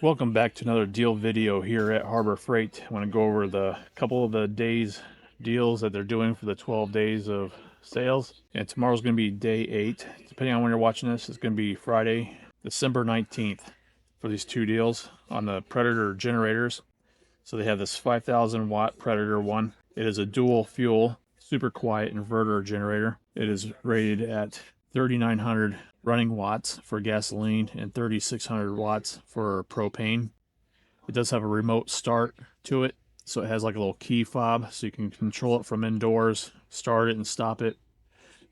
Welcome back to another deal video here at Harbor Freight. I want to go over the couple of the days deals that they're doing for the 12 days of sales. And tomorrow's going to be day 8. Depending on when you're watching this, it's going to be Friday, December 19th for these two deals on the Predator generators. So they have this 5,000 watt Predator one. It is a dual fuel, super quiet inverter generator. It is rated at 3,900 running watts for gasoline and 3,600 watts for propane. It does have a remote start to it, so it has like a little key fob, so you can control it from indoors, start it and stop it,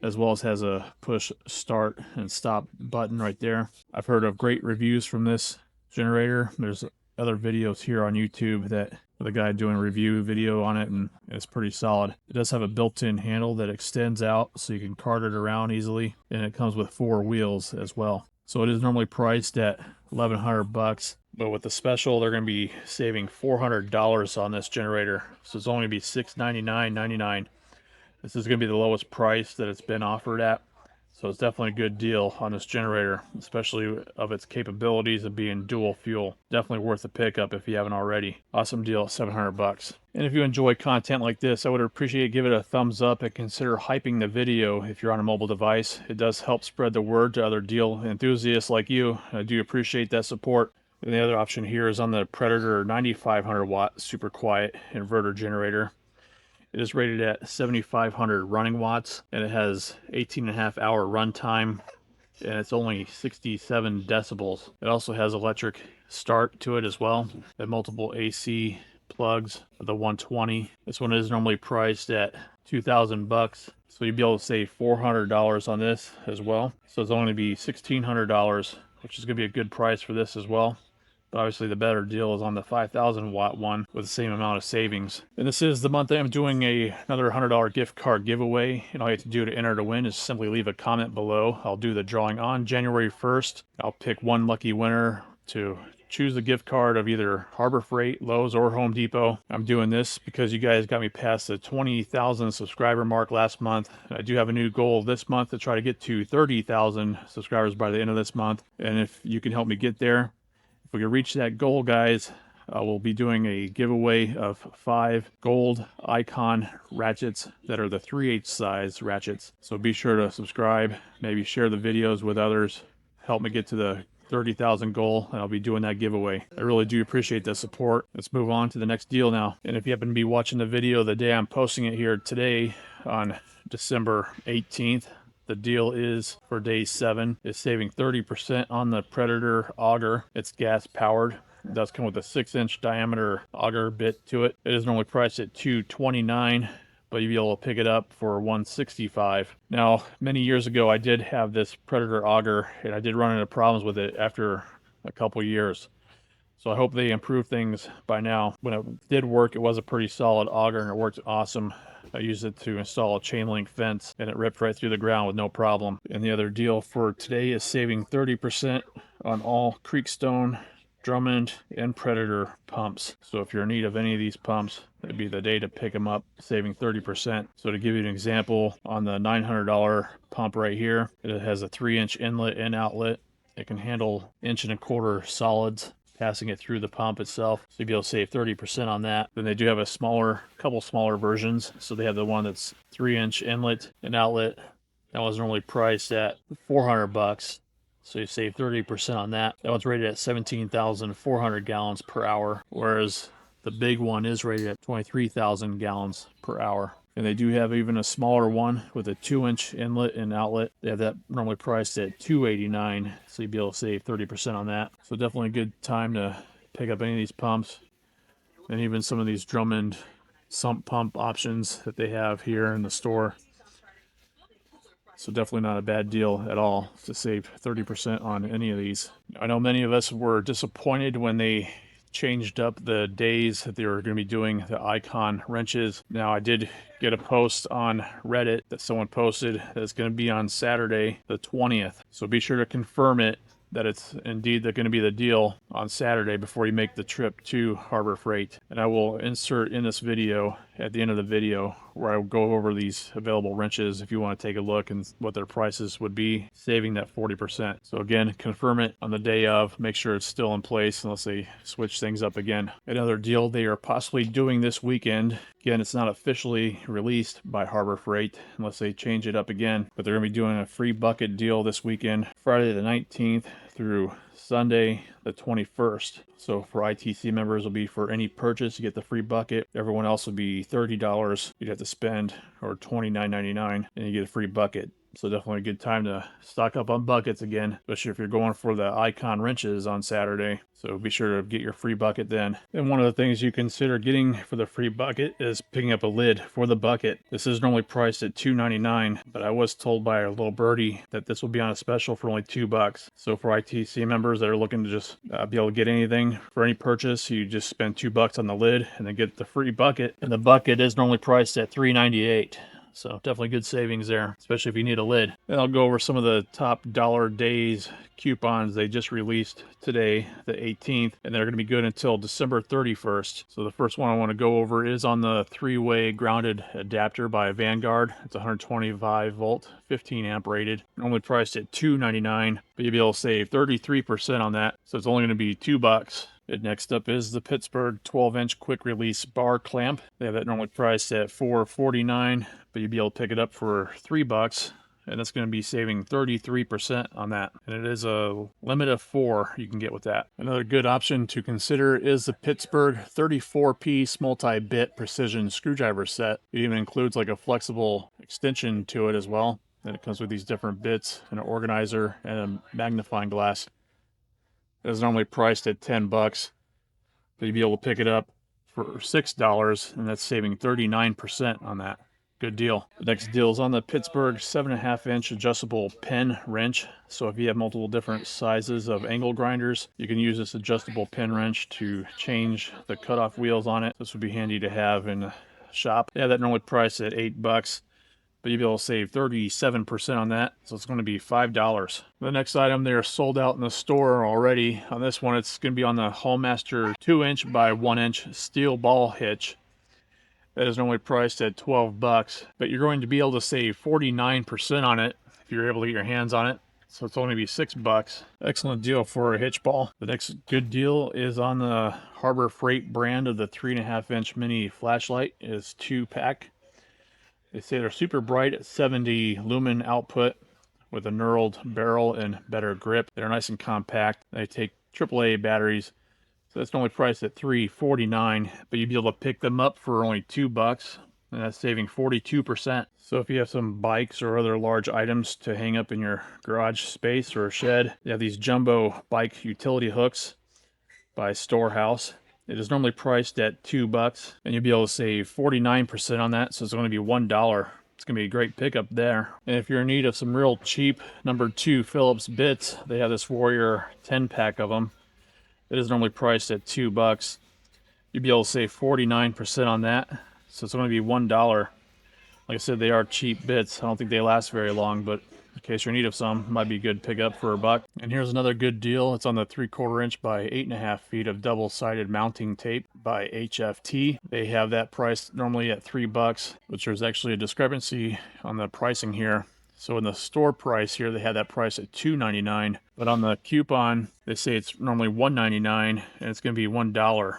as well as has a push start and stop button right there. I've heard of great reviews from this generator. There's other videos here on YouTube that the guy doing a review video on it, and it's pretty solid. It does have a built-in handle that extends out so you can cart it around easily, and it comes with 4 wheels as well. So it is normally priced at $1,100, but with the special they're going to be saving $400 on this generator, so it's only going to be $699.99. This is going to be the lowest price that it's been offered at. So it's definitely a good deal on this generator, especially of its capabilities of being dual fuel. Definitely worth the pickup if you haven't already. Awesome deal, $700. And if you enjoy content like this, I would appreciate it. Give it a thumbs up and consider hyping the video if you're on a mobile device. It does help spread the word to other deal enthusiasts like you. I do appreciate that support. And the other option here is on the Predator 9,500 watt super quiet inverter generator. It is rated at 7,500 running watts, and it has 18.5 hour runtime, and it's only 67 decibels. It also has electric start to it as well, and multiple AC plugs of the 120. This one is normally priced at $2,000, so you'll be able to save $400 on this as well. So it's only going to be $1,600, which is going to be a good price for this as well. But obviously the better deal is on the 5,000 watt one with the same amount of savings. And this is the month that I'm doing another $100 gift card giveaway. And all you have to do to enter to win is simply leave a comment below. I'll do the drawing on January 1st. I'll pick one lucky winner to choose a gift card of either Harbor Freight, Lowe's, or Home Depot. I'm doing this because you guys got me past the 20,000 subscriber mark last month. I do have a new goal this month to try to get to 30,000 subscribers by the end of this month. And if you can help me get there, if we can reach that goal, guys, we'll be doing a giveaway of 5 gold icon ratchets that are the 3/8 size ratchets. So be sure to subscribe, maybe share the videos with others, help me get to the 30,000 goal, and I'll be doing that giveaway. I really do appreciate the support. Let's move on to the next deal now. And if you happen to be watching the video the day I'm posting it here today on December 18th, the deal is for day 7 is saving 30% on the Predator Auger. It's gas powered. It does come with a 6-inch diameter auger bit to it. It is normally priced at $229, but you'll be able to pick it up for $165. Now, many years ago, I did have this Predator Auger, and I did run into problems with it after a couple years. So I hope they improve things by now. When it did work, it was a pretty solid auger, and it worked awesome. I used it to install a chain link fence, and it ripped right through the ground with no problem. And the other deal for today is saving 30% on all Creekstone, Drummond, and Predator pumps. So if you're in need of any of these pumps, it'd be the day to pick them up, saving 30%. So to give you an example, on the $900 pump right here, it has a 3-inch inlet and outlet. It can handle 1.25 inch solids, passing it through the pump itself, so you'll be able to save 30% on that. Then they do have a couple smaller versions. So they have the one that's 3-inch inlet and outlet. That was normally priced at $400, so you save 30% on that. That one's rated at 17,400 gallons per hour, whereas the big one is rated at 23,000 gallons per hour. And they do have even a smaller one with a 2-inch inlet and outlet. They have that normally priced at $289, so you'll be able to save 30% on that. So definitely a good time to pick up any of these pumps, and even some of these Drummond sump pump options that they have here in the store. So definitely not a bad deal at all to save 30% on any of these. I know many of us were disappointed when they changed up the days that they were going to be doing the icon wrenches. Now, I did get a post on Reddit that someone posted that's going to be on Saturday the 20th. So be sure to confirm it that it's indeed going to be the deal on Saturday before you make the trip to Harbor Freight. And I will insert in this video, at the end of the video, where I will go over these available wrenches if you want to take a look and what their prices would be, saving that 40%. So again, confirm it on the day of, make sure it's still in place unless they switch things up again. Another deal they are possibly doing this weekend, again, it's not officially released by Harbor Freight unless they change it up again, but they're going to be doing a free bucket deal this weekend, Friday the 19th through Sunday the 21st. So for ITC members, will be for any purchase you get the free bucket. Everyone else will be $30 you'd have to spend, or $29.99, and you get a free bucket. So definitely a good time to stock up on buckets again, especially if you're going for the Icon wrenches on Saturday. So be sure to get your free bucket then. And one of the things you consider getting for the free bucket is picking up a lid for the bucket. This is normally priced at $2.99, but I was told by a little birdie that this will be on a special for only $2. So for ITC members that are looking to just be able to get anything for any purchase, you just spend $2 on the lid and then get the free bucket. And the bucket is normally priced at $3.98. So definitely good savings there, especially if you need a lid. And I'll go over some of the top dollar days coupons they just released today, the 18th, and they're going to be good until December 31st. So the first one I want to go over is on the 3-way grounded adapter by Vanguard. It's 125 volt, 15 amp rated, normally priced at $2.99, but you'll be able to save 33% on that. So it's only going to be $2. And next up is the Pittsburgh 12-inch quick release bar clamp. They have that normally priced at $4.49, but you'll be able to pick it up for $3, and that's going to be saving 33% on that. And it is a limit of 4 you can get with that. Another good option to consider is the Pittsburgh 34-piece multi-bit precision screwdriver set. It even includes like a flexible extension to it as well. And it comes with these different bits, and an organizer, and a magnifying glass. It is normally priced at $10, but you'll be able to pick it up for $6, and that's saving 39% on that. Good deal. The next deal is on the Pittsburgh 7.5-inch adjustable pen wrench. So if you have multiple different sizes of angle grinders, you can use this adjustable pen wrench to change the cutoff wheels on it. This would be handy to have in the shop. Yeah, that normally priced at $8, but you'll be able to save 37% on that, so it's going to be $5. The next item, they're sold out in the store already. On this one, it's going to be on the Hallmaster 2-inch by 1-inch steel ball hitch. That is normally priced at $12, but you're going to be able to save 49% on it if you're able to get your hands on it. So it's only be $6. Excellent deal for a hitch ball. The next good deal is on the Harbor Freight brand of the 3.5-inch mini flashlight. It is 2-pack. They say they're super bright at 70 lumen output with a knurled barrel and better grip. They're nice and compact. They take AAA batteries. So that's normally priced at $3.49, but you'd be able to pick them up for only $2, and that's saving 42%. So if you have some bikes or other large items to hang up in your garage space or shed, you have these jumbo bike utility hooks by Storehouse. It is normally priced at $2, and you'll be able to save 49% on that, so it's going to be $1. It's going to be a great pickup there. And if you're in need of some real cheap number 2 Phillips bits, they have this Warrior 10-pack of them. It is normally priced at $2. You'll be able to save 49% on that, so it's going to be $1. Like I said, they are cheap bits. I don't think they last very long, but in case you're in need of some, it might be a good pickup for $1. And here's another good deal. It's on the 3/4 inch by 8.5 feet of double-sided mounting tape by HFT. They have that priced normally at $3, which there's actually a discrepancy on the pricing here. So in the store price here, they had that price at $2.99, but on the coupon, they say it's normally $1.99, and it's going to be $1.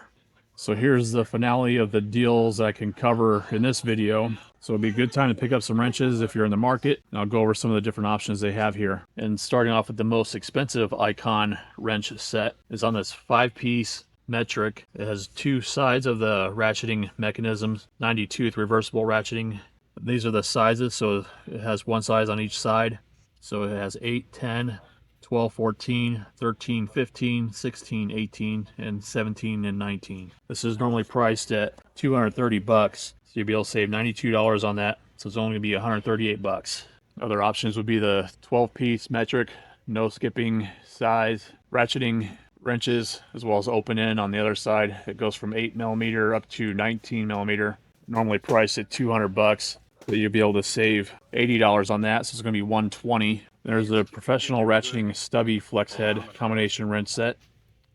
So here's the finale of the deals I can cover in this video. So it'll be a good time to pick up some wrenches if you're in the market. And I'll go over some of the different options they have here. And starting off with the most expensive Icon wrench set is on this 5-piece metric. It has 2 sides of the ratcheting mechanisms, 90-tooth reversible ratcheting. These are the sizes, so it has 1 size on each side. So it has 8, 10, 12, 14, 13, 15, 16, 18, and 17 and 19. This is normally priced at $230, so you'll be able to save $92 on that. So it's only going to be $138. Other options would be the 12-piece metric, no skipping size, ratcheting wrenches, as well as open end on the other side. It goes from 8mm up to 19mm. Normally priced at $200, but you'll be able to save $80 on that, so it's going to be $120. There's a professional ratcheting stubby flex head combination wrench set.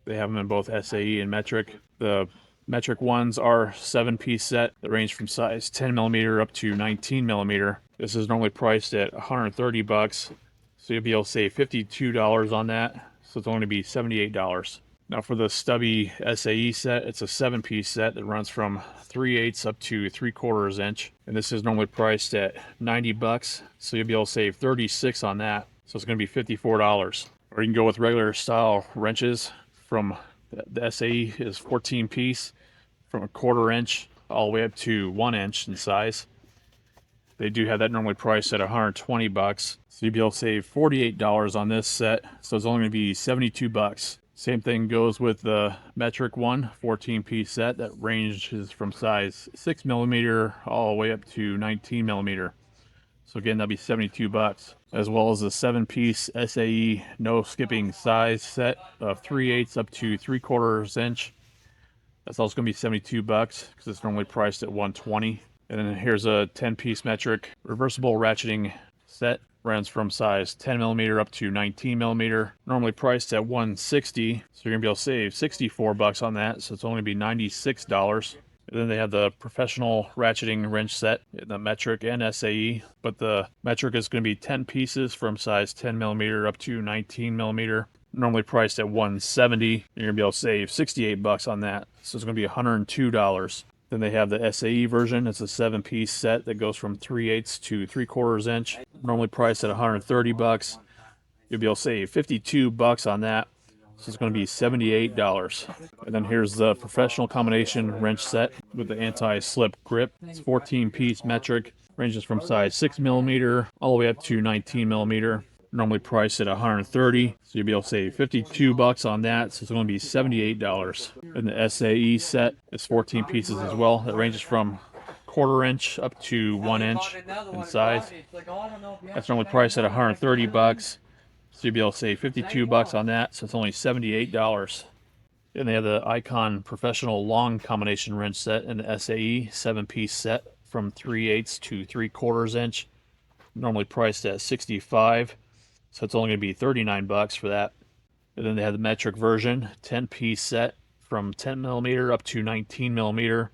They have them in both SAE and metric. The metric ones are 7-piece set that range from size 10 millimeter up to 19 millimeter. This is normally priced at $130, so you'll be able to save $52 on that. So it's only to be $78. Now for the stubby SAE set, it's a 7-piece set that runs from 3/8 up to 3/4 inch. And this is normally priced at $90, so you'll be able to save $36 on that. So it's going to be $54. Or you can go with regular style wrenches from the SAE is 14-piece from a 1/4 inch all the way up to 1 inch in size. They do have that normally priced at $120, so you'll be able to save $48 on this set. So it's only going to be $72. Same thing goes with the metric one, 14-piece set that ranges from size 6 millimeter all the way up to 19 millimeter. So again, that'll be $72, as well as the 7-piece SAE no skipping size set of 3/8 up to 3/4 inch. That's also going to be $72 because it's normally priced at $120. And then here's a 10-piece metric reversible ratcheting set. Runs from size 10 millimeter up to 19 millimeter. Normally priced at $160, so you're gonna be able to save $64 on that. So it's only be $96. And then they have the professional ratcheting wrench set in the metric and SAE, but the metric is going to be 10 pieces from size 10 millimeter up to 19 millimeter. Normally priced at $170. You're gonna be able to save $68 on that. So it's gonna be $102. Then they have the SAE version. It's a 7-piece set that goes from 3/8 to 3/4 inch. Normally priced at $130. You'll be able to save $52 on that. So it's going to be $78. And then here's the professional combination wrench set with the anti-slip grip. It's 14-piece metric. Ranges from size 6 millimeter all the way up to 19 millimeter. Normally priced at $130, so you'll be able to save $52 on that. So it's going to be $78. And the SAE set is 14 pieces as well. It ranges from 1/4 inch up to 1 inch in size. That's normally priced at $130, so you'll be able to save $52 on that. So it's only $78. And they have the Icon professional long combination wrench set in the SAE 7-piece set from 3/8 to 3/4 inch. Normally priced at $65. So it's only going to be $39 for that. And then they have the metric version, 10-piece set from 10 millimeter up to 19 millimeter.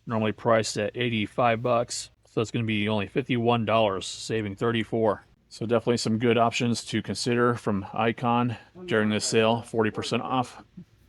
Normally priced at $85. So it's going to be only $51, saving $34. So definitely some good options to consider from Icon during this sale, 40% off.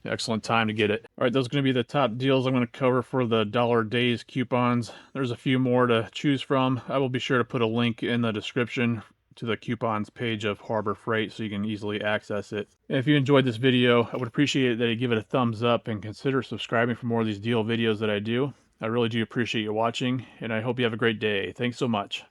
Excellent time to get it. All right, those are going to be the top deals I'm going to cover for the Dollar Days coupons. There's a few more to choose from. I will be sure to put a link in the description to the coupons page of Harbor Freight so you can easily access it. And if you enjoyed this video, I would appreciate it that you give it a thumbs up and consider subscribing for more of these deal videos that I do. I really do appreciate you watching, and I hope you have a great day. Thanks so much.